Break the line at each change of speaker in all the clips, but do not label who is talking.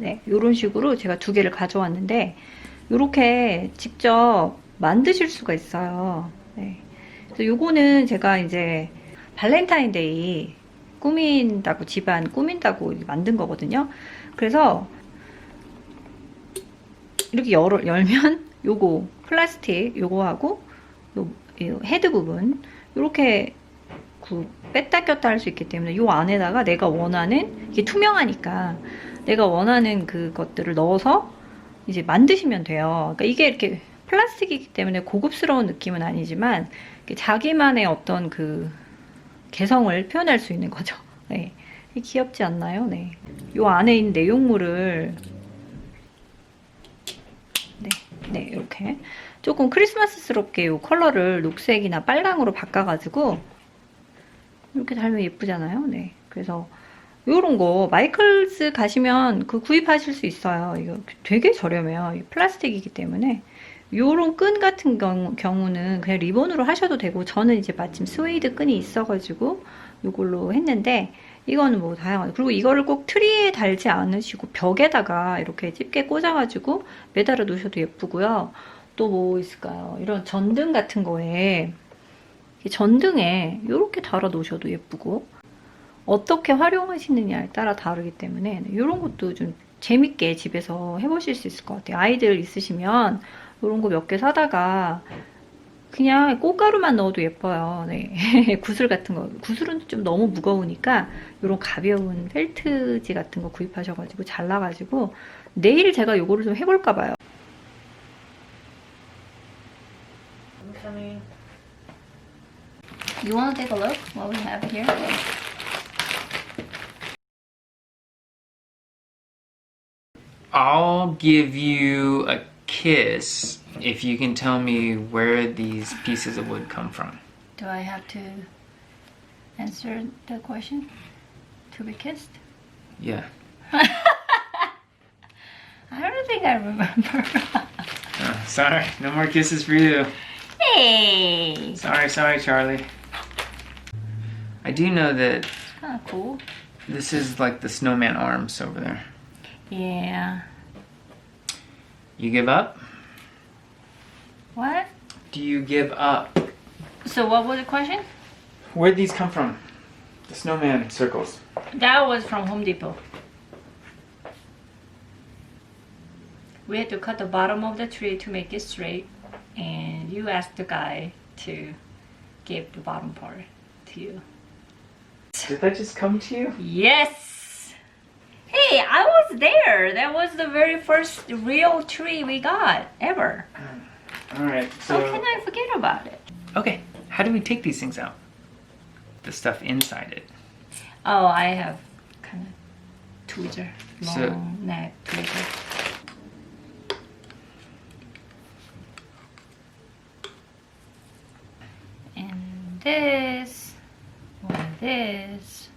네, 이런 식으로 제가 2개를 가져왔는데 이렇게 직접 만드실 수가 있어요. 네. 그래서 요거는 제가 이제 발렌타인데이 꾸민다고, 집안 꾸민다고 만든 거거든요. 그래서 이렇게 열면 요거 플라스틱 요거하고 요 헤드 부분 이렇게 뺐다 꼈다 할 수 있기 때문에 요 안에다가 내가 원하는, 이게 투명하니까 내가 원하는 그것들을 넣어서 이제 만드시면 돼요. 그러니까 이게 이렇게 플라스틱이기 때문에 고급스러운 느낌은 아니지만 자기만의 어떤 그 개성을 표현할 수 있는 거죠. 네. 귀엽지 않나요? 네. 요 안에 있는 내용물을 네, 이렇게 조금 크리스마스스럽게 요 컬러를 녹색이나 빨강으로 바꿔가지고 이렇게 달면 예쁘잖아요. 네, 그래서 요런 거 마이클스 가시면 그 구입하실 수 있어요. 이거 되게 저렴해요. 플라스틱이기 때문에. 요런 끈 같은 경우는 그냥 리본으로 하셔도 되고, 저는 이제 마침 스웨이드 끈이 있어가지고 요걸로 했는데, 이거는 뭐 다양하죠. 그리고 이거를 꼭 트리에 달지 않으시고 벽에다가 이렇게 집게 꽂아가지고 매달아 놓으셔도 예쁘고요. 또 뭐 있을까요? 이런 전등 같은 거에, 전등에 이렇게 달아 놓으셔도 예쁘고, 어떻게 활용하시느냐에 따라 다르기 때문에 이런 것도 좀 재밌게 집에서 해보실 수 있을 것 같아요. 아이들 있으시면 이런 거 몇 개 사다가 그냥 꽃가루만 넣어도 예뻐요. 네. 구슬 같은 거. 구슬은 좀 너무 무거우니까 이런 가벼운 펠트지 같은 거 구입하셔가지고 잘라가지고 내일 제가 요거를 좀 해볼까 봐요. You want to take a look what we have here?
I'll give you a kiss if you can tell me where these pieces of wood come from.
Do I have to answer the question? To be kissed?
Yeah.
I don't think I remember.
Sorry, no more kisses for you.
Hey!
Sorry, Charlie. I do know that
It's kind of cool.
this is like the snowman arms over there.
Yeah.
You give up?
What?
Do you give up?
So what was the question?
Where'd these come from? The snowman circles.
That was from Home Depot. We had to cut the bottom of the tree to make it straight, and you asked the guy to give the bottom part to you.
Did that just come to you?
Yes! Hey, I was there! That was the very first real tree we got, ever.
Alright,
How can I forget about it?
Okay, how do we take these things out? The stuff inside it.
Oh, I have kind of tweezer, long
So-
neck tweezer. And this, or this.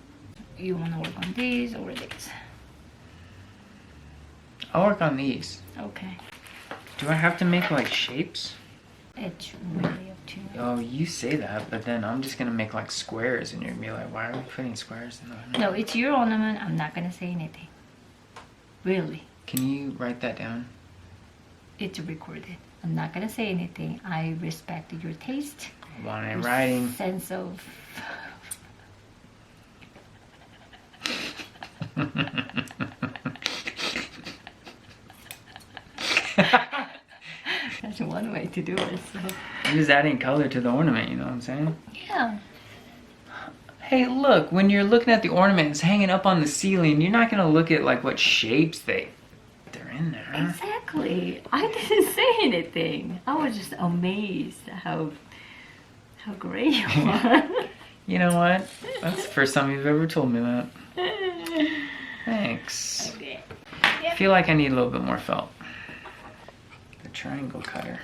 You want to work on these or these?
I'll work on these.
Okay.
Do I have to make like shapes?
It's really up to you.
Oh, you say that, but then I'm just gonna make like squares and you're gonna be like, why are we putting squares in the
No, it's your ornament. I'm not gonna say anything. Really.
Can you write that down?
It's recorded. I'm not gonna say anything. I respect your taste.
Want it
Your
writing.
sense of that's one way to do it. So.
I'm just adding color to the ornament, you know what I'm saying?
Yeah.
Hey, look, when you're looking at the ornament, it's hanging up on the ceiling, you're not gonna look at like what shapes they're in there.
Exactly. I didn't say anything. I was just amazed how great you are.
You know what? That's the first time you've ever told me that. Thanks.
Okay.
I feel like I need a little bit more felt. The triangle cutter.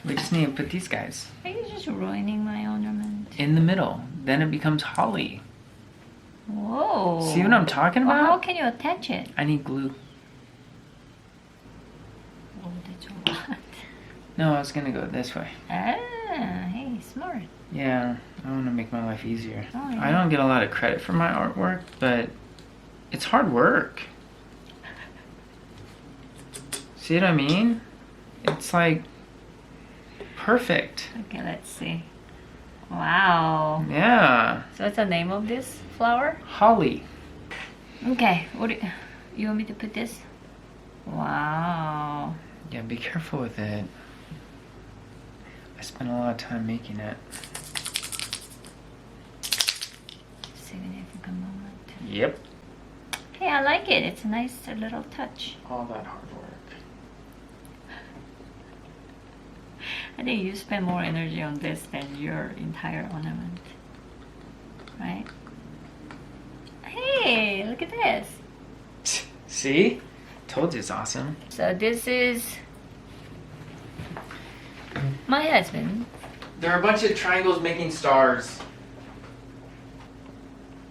We just need to put these guys
Are you just ruining my ornament?
in the middle. Then it becomes holly.
Whoa.
See what I'm talking
Well, how
about?
can you attach it?
I need glue.
Oh, that's a lot.
No, I was gonna go this way.
Ah, hey, smart.
Yeah, I want to make my life easier.
Oh, yeah.
I don't get a lot of credit for my artwork, but it's hard work. See what I mean? It's like perfect.
Okay, let's see. Wow.
Yeah.
So what's the name of this flower?
Holly.
Okay, you want me to put this? Wow.
Yeah, be careful with it. I spent a lot of time making it.
Significant moment.
Yep.
Hey, I like it. It's a nice little touch.
All that hard work.
I think you spend more energy on this than your entire ornament. Right? Hey, look at this.
See? Told you it's awesome.
So this is my husband.
There are a bunch of triangles making stars.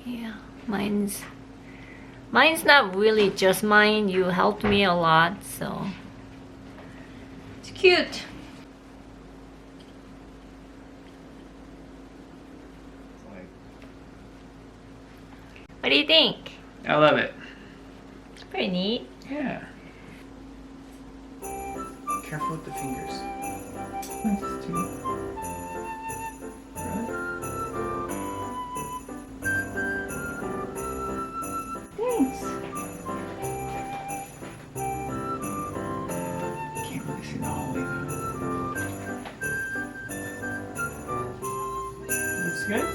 Yeah, mine's not really just mine. You helped me a lot, so it's cute. What do you think?
I love it.
It's pretty neat.
Yeah. Careful with the fingers. Just two. Really?
Thanks.
Can't really see the holly though. Looks good.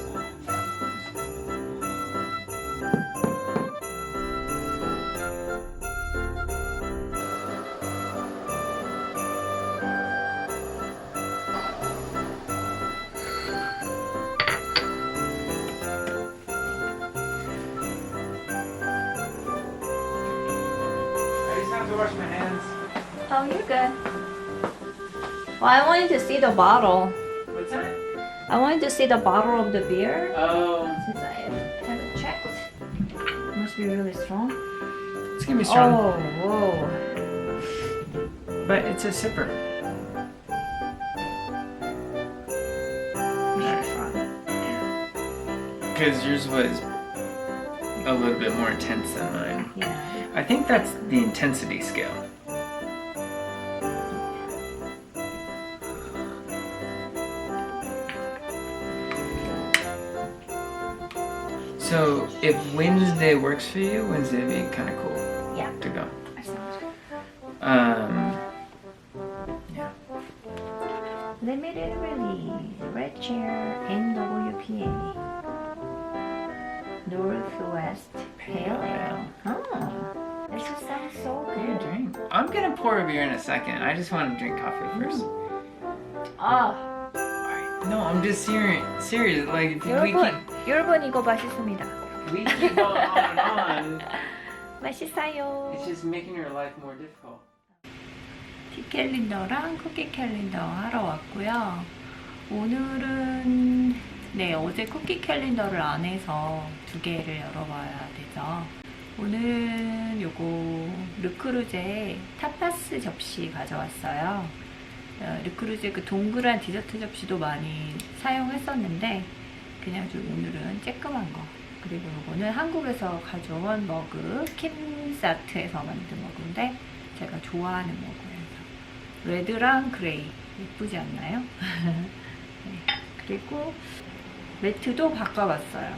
I just have to wash my hands.
Oh, you're good. Well, I wanted to see the bottle.
What's that?
I wanted to see the bottle of the beer
Oh,
since I haven't checked. Must be really strong.
it's gonna be strong.
Oh, whoa.
But it's a sipper. Because yours was a little bit more intense than mine.
Yeah.
I think that's the intensity scale. So if Wednesday works for you, Wednesday would be kind of cool
Yeah.
to go.
That sounds good.
Yeah.
Limited release. Red Chair NWPA. Northwest Pale Ale. Oh, this just sounds so
What are you
good.
doing? I'm gonna pour a beer in a second. I just want to drink coffee first.
아,
No, I'm just serious. Serious. Like if we
여러분 이거 맛있습니다.
keep going on and on,
맛있어요.
it's just making your life more difficult.
티 캘린더랑 쿠키 캘린더 하러 왔고요. 오늘은 어제 쿠키 캘린더를 안 해서 두 개를 열어봐야 되죠. 오늘은 요거 르크루제 타파스 접시 가져왔어요. 르크루제 그 동그란 디저트 접시도 많이 사용했었는데 그냥 좀 오늘은 쬐끄만 거. 그리고 요거는 한국에서 가져온 머그 킨사트에서 만든 머그인데 제가 좋아하는 머그예요. 레드랑 그레이 예쁘지 않나요? 네. 그리고 매트도 바꿔봤어요.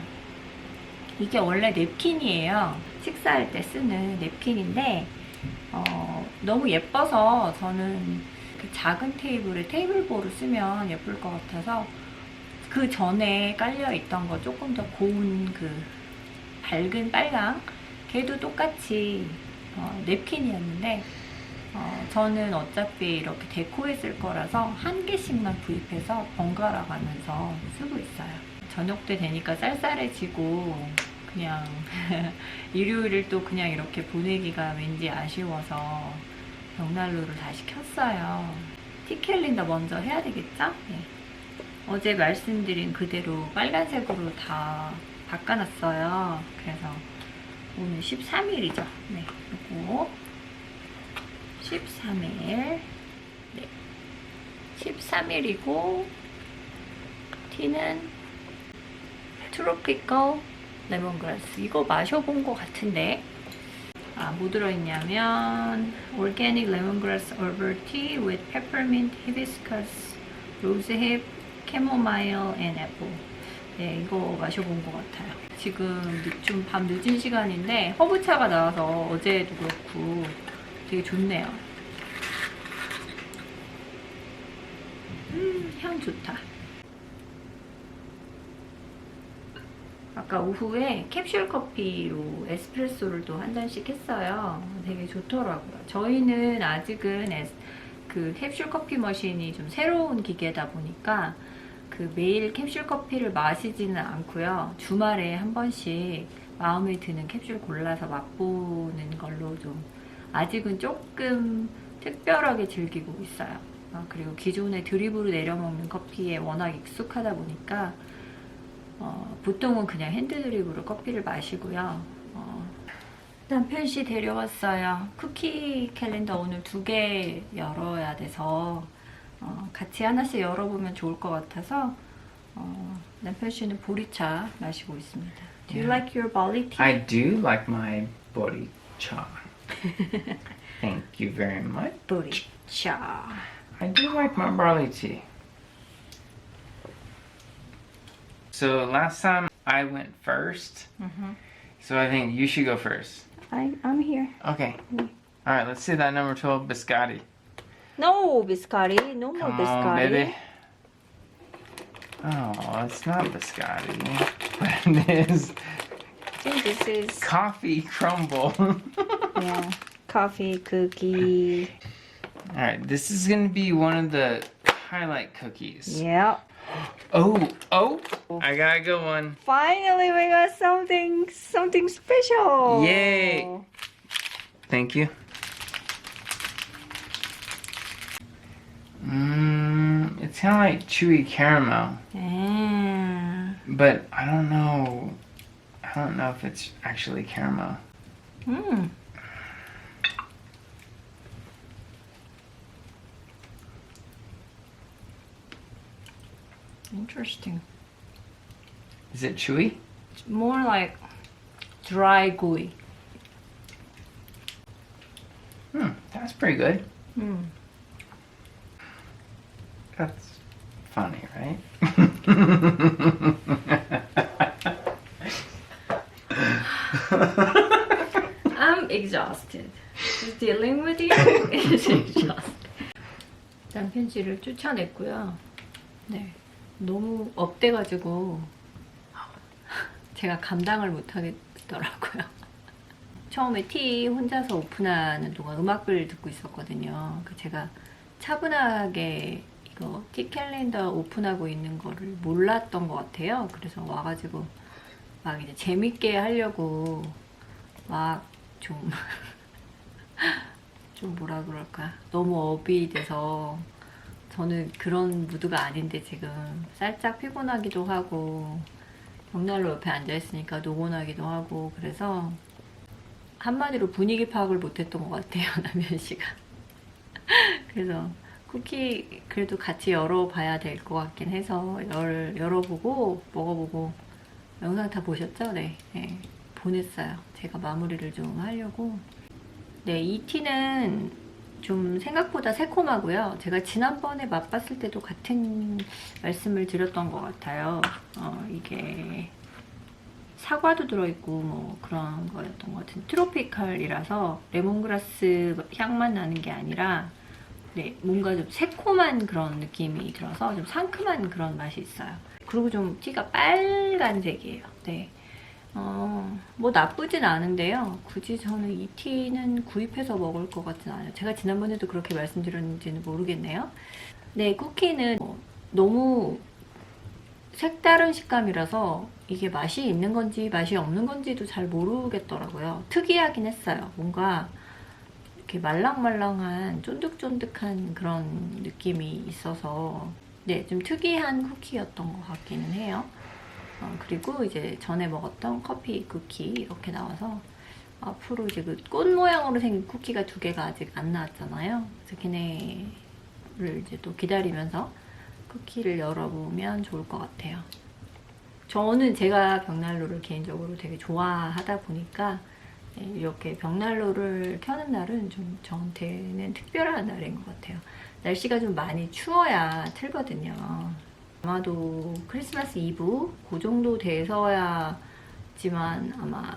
이게 원래 냅킨이에요. 식사할 때 쓰는 냅킨인데 너무 예뻐서 저는 그 작은 테이블에 테이블보를 쓰면 예쁠 것 같아서 그 전에 깔려있던 거 조금 더 고운 그 밝은 빨강 걔도 똑같이 냅킨이었는데 저는 어차피 이렇게 데코했을 거라서 한 개씩만 구입해서 번갈아 가면서 쓰고 있어요. 저녁 때 되니까 쌀쌀해지고 그냥 일요일을 또 그냥 이렇게 보내기가 왠지 아쉬워서 벽난로를 다시 켰어요. 티캘린더 먼저 해야 되겠죠? 네. 어제 말씀드린 그대로 빨간색으로 다 바꿔놨어요. 그래서 오늘 13일이죠. 네, 요거 13일. 네. 13일이고 티는 트로피컬 레몬그라스. 이거 마셔본 것 같은데. 뭐 들어있냐면 Organic Lemongrass Herbal Tea with Peppermint, Hibiscus, Rosehip, Chamomile and Apple. 네, 이거 마셔본 것 같아요. 지금 좀 밤 늦은 시간인데 허브차가 나와서 어제도 그렇고 되게 좋네요. 향 좋다. 아까 오후에 캡슐 커피로 에스프레소를 또 한 잔씩 했어요. 되게 좋더라고요. 저희는 아직은 그 캡슐 커피 머신이 좀 새로운 기계다 보니까 그 매일 캡슐 커피를 마시지는 않고요. 주말에 한 번씩 마음에 드는 캡슐 골라서 맛보는 걸로 좀 아직은 조금 특별하게 즐기고 있어요. 그리고 기존에 드립으로 내려 먹는 커피에 워낙 익숙하다 보니까 보통은 그냥 핸드드립으로 커피를 마시고요. 남편씨 데려왔어요. 쿠키 캘린더 오늘 2개 열어야 돼서 같이 하나씩 열어보면 좋을 것 같아서 남편씨는 보리차 마시고 있습니다. Do you like your barley tea?
I do like my borycha. Thank you very much.
보리차.
I do like my barley tea. So last time I went first, so I think you should go first.
I'm here.
Okay. All right, let's see that number 12 biscotti.
No biscotti. No more
Come on,
biscotti.
baby. Oh, it's not biscotti, but it is
I think this is
coffee crumble.
yeah, coffee cookie.
All right, this is gonna be one of the highlight cookies.
Yeah.
Oh, I got a good one.
Finally, we got something special.
Yay. Thank you. It's kind of like chewy caramel, but I don't know if it's actually caramel.
Interesting.
Is it chewy?
It's more like dry gooey.
That's pretty good. That's funny, right?
I'm exhausted. Just dealing with you is exhausting. 남편씨를 쫓아냈고요. 네, 너무 업돼가지고 제가 감당을 못하겠더라고요. 처음에 티 혼자서 오픈하는 동안 음악을 듣고 있었거든요. 제가 차분하게 이거 티 캘린더 오픈하고 있는 거를 몰랐던 것 같아요. 그래서 와가지고 막 이제 재밌게 하려고 막 좀 뭐라 그럴까, 너무 업이 돼서 저는 그런 무드가 아닌데 지금 살짝 피곤하기도 하고 벽난로 옆에 앉아있으니까 노곤하기도 하고 그래서 한마디로 분위기 파악을 못했던 것 같아요, 남현씨가. 그래서 쿠키 그래도 같이 열어봐야 될 것 같긴 해서 열어보고 먹어보고 영상 다 보셨죠? 네. 보냈어요. 제가 마무리를 좀 하려고. 네, 이 티는 좀 생각보다 새콤하고요. 제가 지난번에 맛봤을 때도 같은 말씀을 드렸던 것 같아요. 이게 사과도 들어있고 뭐 그런 거였던 것 같은 트로피컬이라서 레몬그라스 향만 나는 게 아니라 네, 뭔가 좀 새콤한 그런 느낌이 들어서 좀 상큼한 그런 맛이 있어요. 그리고 좀 티가 빨간색이에요. 네. 뭐 나쁘진 않은데요. 굳이 저는 이 티는 구입해서 먹을 것 같진 않아요. 제가 지난번에도 그렇게 말씀드렸는지는 모르겠네요. 네, 쿠키는 너무 색다른 식감이라서 이게 맛이 있는 건지 맛이 없는 건지도 잘 모르겠더라고요. 특이하긴 했어요. 뭔가 이렇게 말랑말랑한 쫀득쫀득한 그런 느낌이 있어서 네, 좀 특이한 쿠키였던 것 같기는 해요. 그리고 이제 전에 먹었던 커피 쿠키 이렇게 나와서 앞으로 이제 그 꽃 모양으로 생긴 쿠키가 2개가 아직 안 나왔잖아요. 그래서 걔네 이제 또 기다리면서 쿠키를 열어보면 좋을 것 같아요. 저는 제가 벽난로를 개인적으로 되게 좋아하다 보니까 이렇게 벽난로를 켜는 날은 좀 저한테는 특별한 날인 것 같아요. 날씨가 좀 많이 추워야 틀거든요. 아마도 크리스마스 이브 그 정도 돼서야지만 아마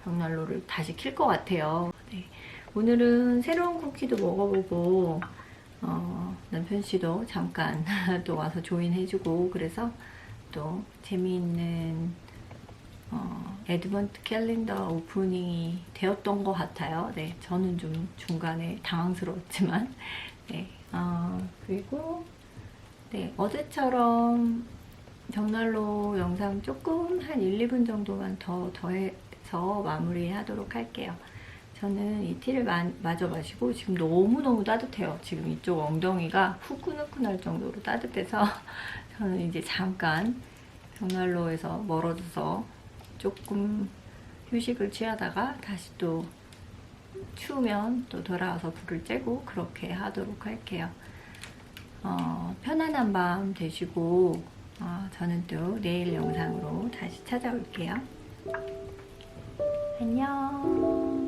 벽난로를 다시 킬 것 같아요. 네. 오늘은 새로운 쿠키도 먹어보고 남편 씨도 잠깐 또 와서 조인해주고 그래서 또 재미있는 애드번트 캘린더 오프닝이 되었던 것 같아요. 네, 저는 좀 중간에 당황스러웠지만 네, 그리고 네, 어제처럼 벽난로 영상 조금 한 1, 2분 정도만 더해서 마무리하도록 할게요. 저는 이 티를 마저 마시고 지금 너무너무 따뜻해요. 지금 이쪽 엉덩이가 후끈후끈할 정도로 따뜻해서 저는 이제 잠깐 벽난로에서 멀어져서 조금 휴식을 취하다가 다시 또 추우면 또 돌아와서 불을 쬐고 그렇게 하도록 할게요. 편안한 밤 되시고 저는 또 내일 영상으로 다시 찾아올게요. 안녕.